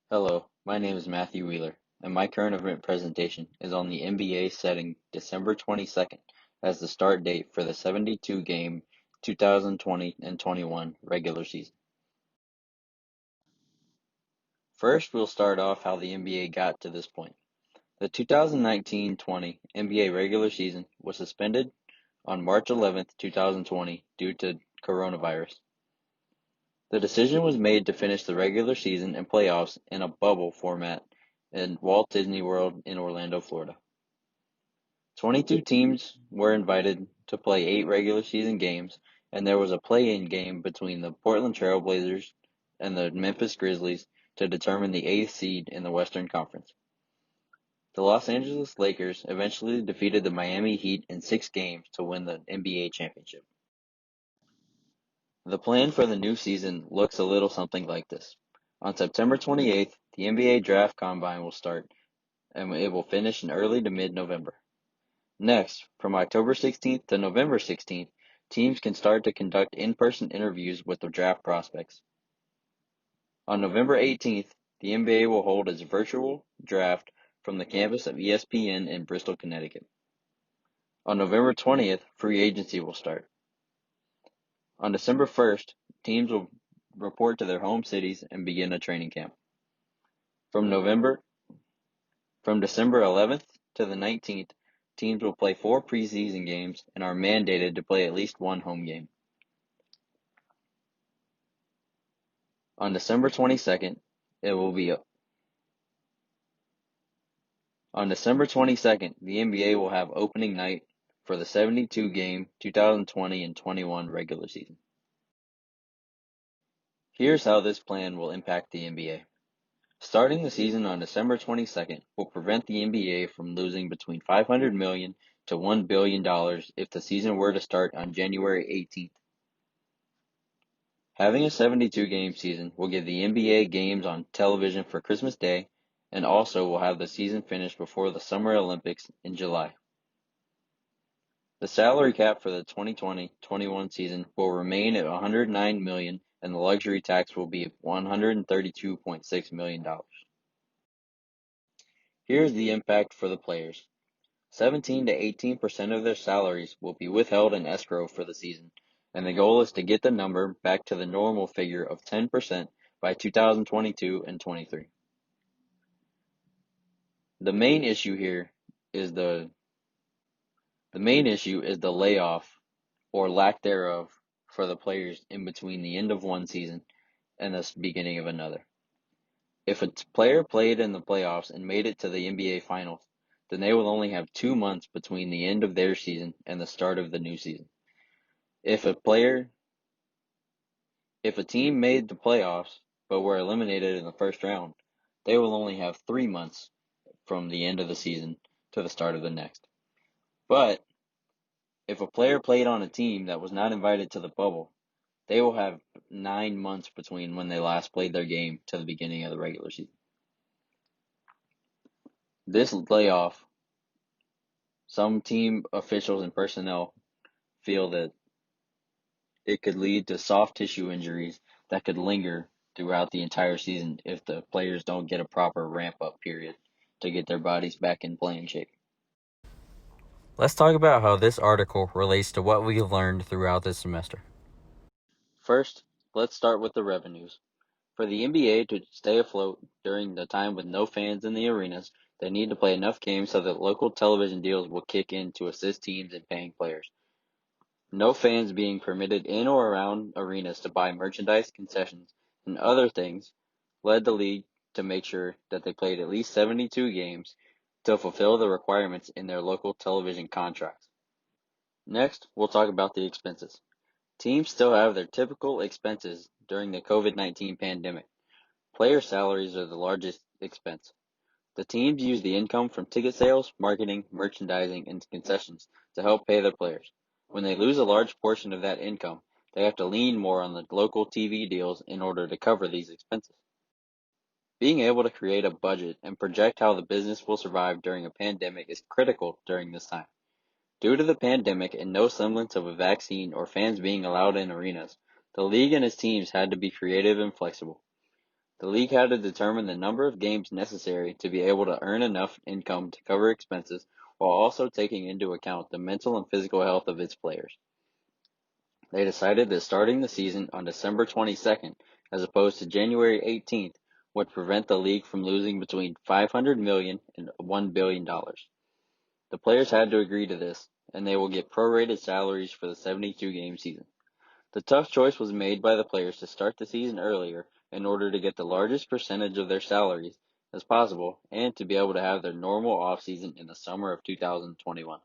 Hello, my name is Matthew Wheeler, and my current event presentation is on the NBA setting December 22nd as the start date for the 72-game 2020 and 21 regular season. First, we'll start off how the NBA got to this point. The 2019-20 NBA regular season was suspended on March 11th, 2020 due to coronavirus. The decision was made to finish the regular season and playoffs in a bubble format in Walt Disney World in Orlando, Florida. 22 teams were invited to play 8 regular season games, and there was a play-in game between the Portland Trail Blazers and the Memphis Grizzlies to determine the 8th seed in the Western Conference. The Los Angeles Lakers eventually defeated the Miami Heat in 6 games to win the NBA championship. The plan for the new season looks a little something like this. On September 28th, the NBA Draft Combine will start, and it will finish in early to mid-November. Next, from October 16th to November 16th, teams can start to conduct in-person interviews with the draft prospects. On November 18th, the NBA will hold its virtual draft from the campus of ESPN in Bristol, Connecticut. On November 20th, free agency will start. On December 1st, teams will report to their home cities and begin a training camp. From December 11th to the 19th, teams will play 4 preseason games and are mandated to play at least 1 home game. On December 22nd, the NBA will have opening night for the 72-game 2020 and 21 regular season. Here's how this plan will impact the NBA. Starting the season on December 22nd will prevent the NBA from losing between $500 million to $1 billion if the season were to start on January 18th. Having a 72-game season will give the NBA games on television for Christmas Day, and also will have the season finish before the Summer Olympics in July. The salary cap for the 2020-21 season will remain at $109 million, and the luxury tax will be $132.6 million. Here's the impact for the players. 17 to 18% of their salaries will be withheld in escrow for the season, and the goal is to get the number back to the normal figure of 10% by 2022 and 23. The main issue is the layoff or lack thereof for the players in between the end of one season and the beginning of another. If a player played in the playoffs and made it to the NBA Finals, then they will only have 2 months between the end of their season and the start of the new season. If a team made the playoffs but were eliminated in the first round, they will only have 3 months from the end of the season to the start of the next. But if a player played on a team that was not invited to the bubble, they will have 9 months between when they last played their game to the beginning of the regular season. This layoff, some team officials and personnel feel that it could lead to soft tissue injuries that could linger throughout the entire season if the players don't get a proper ramp-up period to get their bodies back in playing shape. Let's talk about how this article relates to what we've learned throughout this semester. First, let's start with the revenues. For the NBA to stay afloat during the time with no fans in the arenas, they need to play enough games so that local television deals will kick in to assist teams in paying players. No fans being permitted in or around arenas to buy merchandise, concessions, and other things led the league to make sure that they played at least 72 games to fulfill the requirements in their local television contracts. Next, we'll talk about the expenses. Teams still have their typical expenses during the COVID-19 pandemic. Player salaries are the largest expense. The teams use the income from ticket sales, marketing, merchandising, and concessions to help pay their players. When they lose a large portion of that income, they have to lean more on the local TV deals in order to cover these expenses. Being able to create a budget and project how the business will survive during a pandemic is critical during this time. Due to the pandemic and no semblance of a vaccine or fans being allowed in arenas, the league and its teams had to be creative and flexible. The league had to determine the number of games necessary to be able to earn enough income to cover expenses while also taking into account the mental and physical health of its players. They decided that starting the season on December 22nd as opposed to January 18th would prevent the league from losing between $500 million and $1 billion. The players had to agree to this, and they will get prorated salaries for the 72-game season. The tough choice was made by the players to start the season earlier in order to get the largest percentage of their salaries as possible and to be able to have their normal offseason in the summer of 2021.